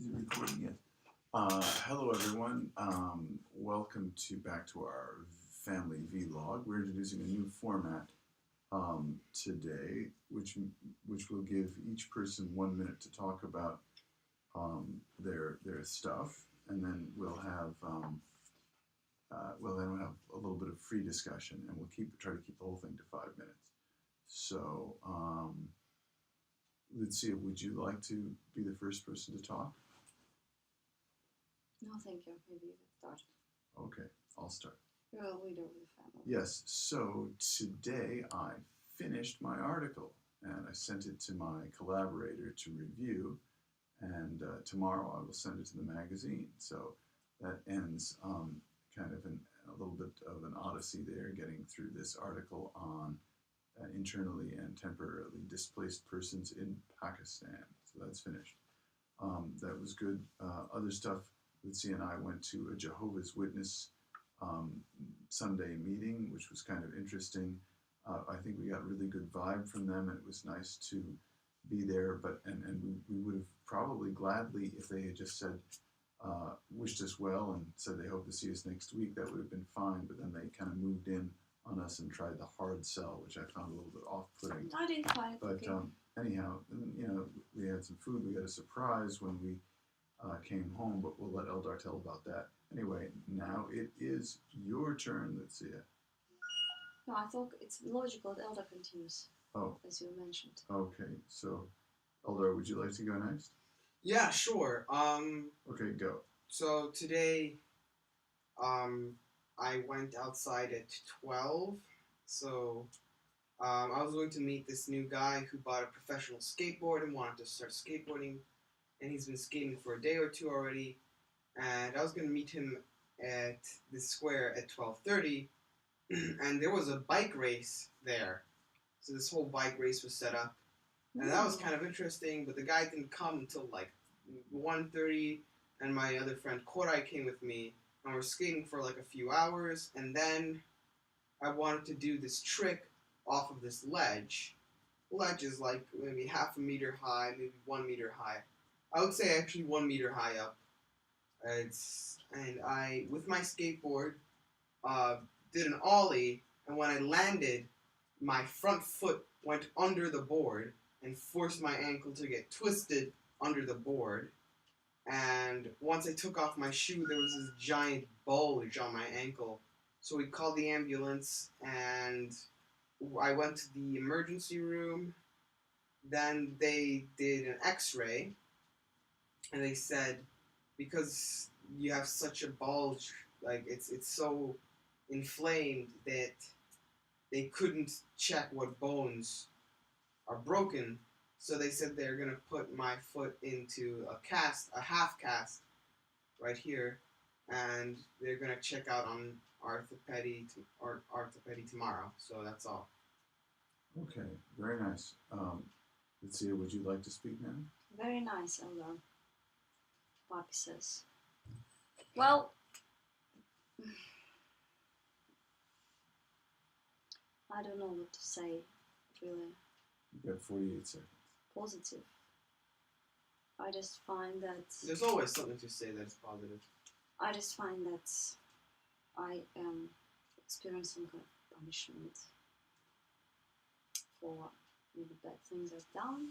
Is it recording yet? Hello, everyone. Welcome back to our family vlog. We're introducing a new format today, which will give each person 1 minute to talk about their stuff, and then we'll have a little bit of free discussion, and we'll try to keep the whole thing to 5 minutes. So, let's see. Would you like to be the first person to talk? No, thank you. Maybe you can start. Okay, I'll start. You're a leader of the family. Yes, so today I finished my article and I sent it to my collaborator to review, and tomorrow I will send it to the magazine. So that ends kind of a little bit of an odyssey there, getting through this article on internally and temporarily displaced persons in Pakistan. So that's finished. That was good. Other stuff. Lucy and I went to a Jehovah's Witness Sunday meeting, which was kind of interesting. I think we got a really good vibe from them, and it was nice to be there. And we would have probably gladly, if they had just said, wished us well and said they hope to see us next week, that would have been fine. But then they kind of moved in on us and tried the hard sell, which I found a little bit off-putting. I didn't find it. But anyhow, we had some food. We got a surprise when we came home, but we'll let Eldar tell about that. Anyway, now it is your turn, Lucia. No, I thought it's logical that Elder continues. Oh. As you mentioned. Okay, so Eldar, would you like to go next? Yeah, sure. Okay, go. So today, I went outside at 12. So, I was going to meet this new guy who bought a professional skateboard and wanted to start skateboarding. And he's been skating for a day or two already. And I was going to meet him at the square at 12:30. And there was a bike race there. So this whole bike race was set up. And that was kind of interesting, but the guy didn't come until like 1:30. And my other friend Korai came with me. And we're skating for like a few hours. And then I wanted to do this trick off of this ledge. Ledge is like maybe half a meter high, maybe 1 meter high. I would say actually 1 meter high up. And I, with my skateboard, did an ollie, and when I landed, my front foot went under the board and forced my ankle to get twisted under the board. And once I took off my shoe, there was this giant bulge on my ankle. So we called the ambulance, and I went to the emergency room. Then they did an x-ray. And they said, because you have such a bulge, like it's so inflamed that they couldn't check what bones are broken. So they said they're going to put my foot into a half cast, right here. And they're going to check out on orthopedy tomorrow. So that's all. Okay, very nice. Lucia, would you like to speak now? Very nice, Elder. Papi says. Well, I don't know what to say, really. You've got 48 seconds. Positive. I just find that... There's always something to say that's positive. I just find that I am experiencing some kind of punishment for maybe bad things I've done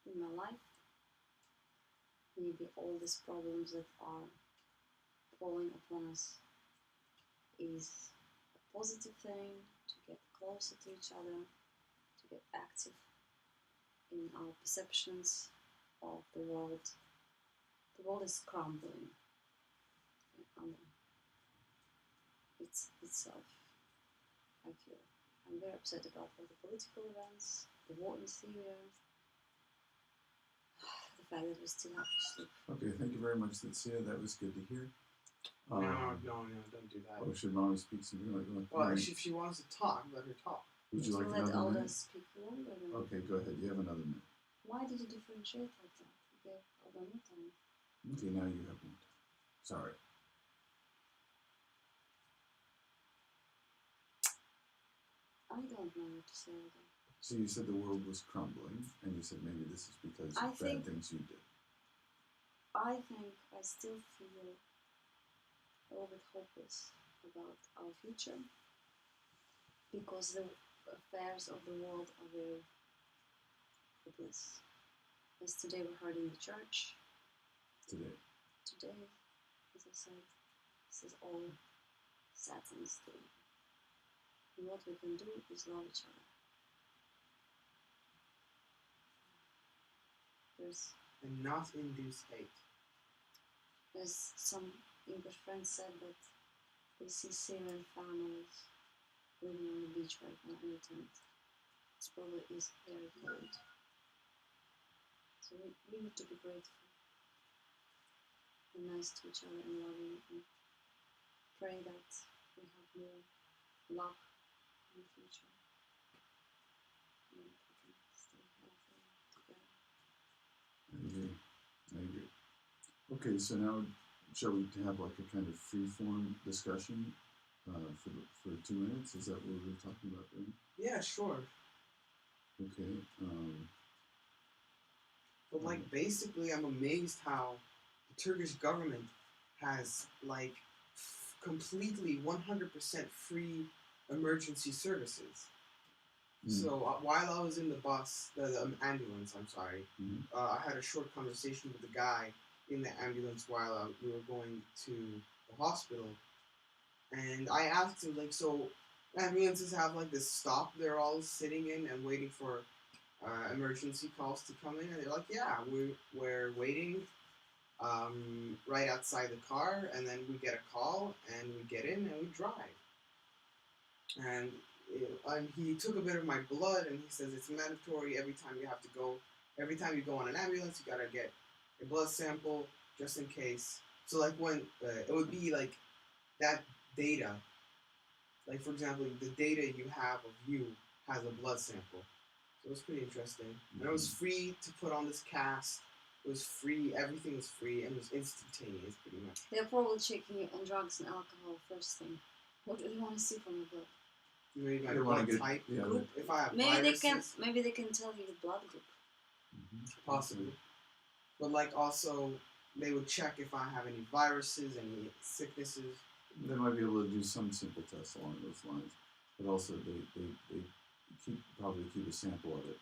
in my life. Maybe all these problems that are falling upon us is a positive thing, to get closer to each other, to get active in our perceptions of the world. The world is crumbling under itself, I feel. I'm very upset about all the political events, the war in Syria, the fact that we still have to sleep. Okay, thank you very much, Lucia. That was good to hear. No, don't do that. Oh, should Mommy speak something like that? Well, if she wants to talk, let her talk. Would you like let another minute? Elder speak longer than... Okay, go ahead. You have another minute. Why did you differentiate like that? You gave Elder no time. Okay, now you have one. Sorry. I don't know what to say, Elder. So you said the world was crumbling, and you said maybe this is because of bad things you did. I think I still feel a little bit hopeless about our future because the affairs of the world are very hopeless. Yesterday we heard in the church. Today, as I said, this is all Satan's doing. And what we can do is love each other. And not induce hate. As some English friends said that they see Syrian families living on the beach right now in a tent. It probably is very cold. So we need to be grateful and nice to each other and loving and pray that we have more luck in the future and that we can stay healthy together. I agree. Okay, so now shall we have like a kind of free-form discussion for 2 minutes? Is that what we were talking about then? Yeah, sure. Okay. But like basically, I'm amazed how the Turkish government has like completely 100% free emergency services. So while I was in the bus, the ambulance, I'm sorry, I had a short conversation with the guy in the ambulance while we were going to the hospital, and I asked him like, so ambulances have like this stop they're all sitting in and waiting for emergency calls to come in, and they're like, yeah, we're waiting right outside the car, and then we get a call and we get in and we drive. And he took a bit of my blood, and he says it's mandatory every time you go on an ambulance, you gotta get a blood sample just in case. So like when it would be like that data, like for example, the data you have of you has a blood sample. So it was pretty interesting. And it was free to put on this cast. It was free, everything was free, and it was instantaneous pretty much. They're probably checking you on drugs and alcohol first thing. What do you want to see from your blood? Maybe my blood type, group, if I have viruses. Maybe they can tell you the blood group. Possibly. But like also, they would check if I have any viruses, any sicknesses. They might be able to do some simple tests along those lines, but also they probably keep a sample of it.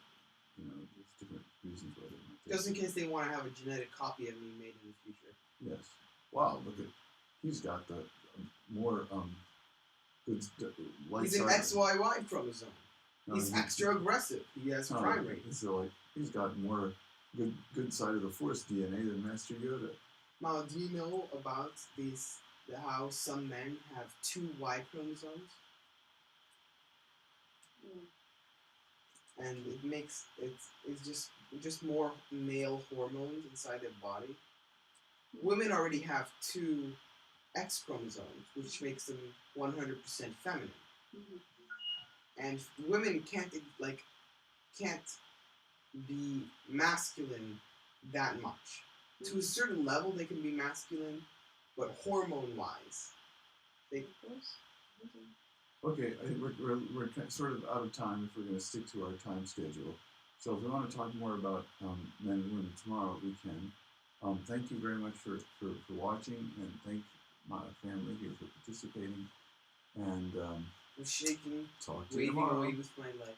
You know, there's different reasons why they might. Just in case they want to have a genetic copy of me made in the future. Yes. Wow. Look at, he's got the more good light. He's an XYY chromosome. No, he's extra aggressive. He has crime rate. So like he's got more good side of the Force DNA than Master Yoda. Now, do you know about how some men have 2 Y chromosomes? And it makes it's just more male hormones inside their body. Women already have 2 X chromosomes, which makes them 100% feminine. And women can't be masculine that much. To a certain level, they can be masculine, but hormone-wise, they. Okay, I think we're sort of out of time if we're going to stick to our time schedule. So if we want to talk more about men and women tomorrow, we can. Thank you very much for watching, and thank my family here for participating. And I'm shaking, talk to you waving tomorrow. away with my leg.